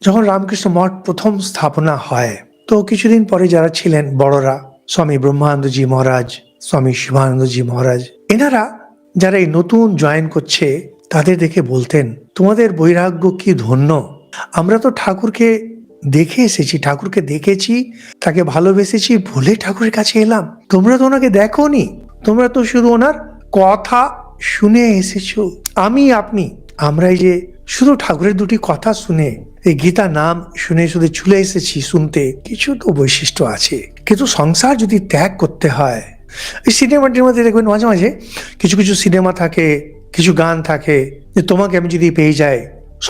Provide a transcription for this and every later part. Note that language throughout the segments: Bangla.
যখন রামকৃষ্ণ মঠ প্রথম স্থাপনা হয়, তো কিছুদিন পরে যারা ছিলেন বড়রা, স্বামী ব্রহ্মানন্দজি মহারাজ, স্বামী শিবানন্দজি মহারাজ, এনারা যারা এই নতুন জয়েন করছে তাদের দেখে বলতেন, তোমাদের বৈরাগ্য কি ধন্য। আমরা তো ঠাকুরকে দেখে এসেছি, ঠাকুরকে দেখেছি, তাকে ভালোবেসেছি বলে ঠাকুরের কাছে এলাম। তোমরা তো ওনাকে দেখোনি, তোমরা তো শুধু ওনার কথা শুনে এসেছো। আপনি আমরা এই যে শুধু ঠাকুরের দুটি কথা শুনে, এই গীতা নাম শুনে শুধু চলে এসেছি শুনতে, কিছু তো বৈশিষ্ট্য আছে। কিন্তু সংসার যদি ত্যাগ করতে হয়, এই সিনেমাটির মধ্যে দেখবেন মাঝে মাঝে কিছু কিছু সিনেমা থাকে, কিছু গান থাকে যে তোমাকে আমি যদি পেয়ে যাই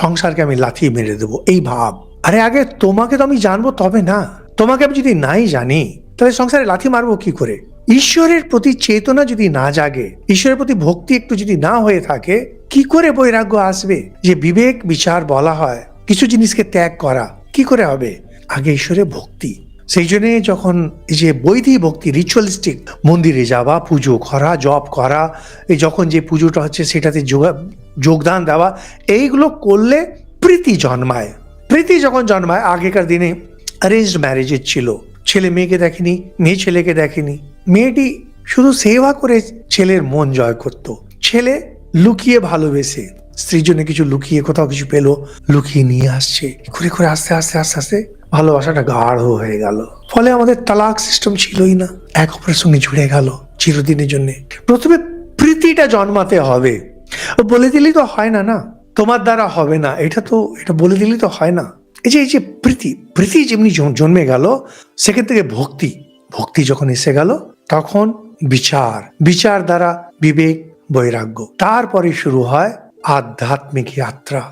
সংসারকে আমি লাথি মেরে দেবো, এই ভাব। আরে আগে তোমাকে তো আমি জানবো তবে না, তোমাকে আমি যদি নাই জানি তাহলে সংসারে লাথি মারবো কি করে। ঈশ্বরের প্রতি চেতনা যদি না জাগে, ঈশ্বরের প্রতি ভক্তি একটু যদি না হয়ে থাকে, কি করে বৈরাগ্য আসবে। যে বিবেক বিচার বলা হয়, কিছু জিনিসকে ত্যাগ করা, কি করে হবে। আগে ঈশ্বরের ভক্তি। সেই জন্য যখন এই যে বৈদিক ভক্তি, রিচুয়ালিস্টিক, মন্দিরে যাওয়া, পুজো করা, জপ করা, এই যখন যে পুজোটা হচ্ছে সেটাতে যোগদান দেওয়া, এইগুলো করলে প্রীতি জন্মায়। প্রীতি যখন জন্মায়, আগেকার দিনে অ্যারেঞ্জড ম্যারেজের ছিল, ছেলে মেয়েকে দেখেনি, মেয়ে ছেলেকে দেখেনি, মেয়েটি শুধু সেবা করে ছেলের মন জয় করত। ছেলে লুকিয়ে ভালোবেসে, স্ত্রীর জন্য কিছু লুকিয়ে, কোথাও কিছু পেলো লুকিয়ে নিয়ে আসছে, করে করে আস্তে আস্তে আস্তে আস্তে ভালোবাসাটা গাঢ় হয়ে গেল। ফলে আমাদের তালাক সিস্টেম ছিলই না, এক অপরের সঙ্গে জুড়ে গেল চিরদিনের জন্য। প্রথমে প্রীতিটা জন্মাতে হবে, বলে দিলেই তো হয় না, না তোমার দ্বারা হবে না, এটা বলে দিলেই তো হয় না। এই যে প্রীতি যেমনি জন্মে গেল, সেখান থেকে ভক্তি যখন এসে গেল, তখন বিচার দ্বারা বিবেক, বৈরাগ্য, তারপরে শুরু হয় আধ্যাত্মিক যাত্রা।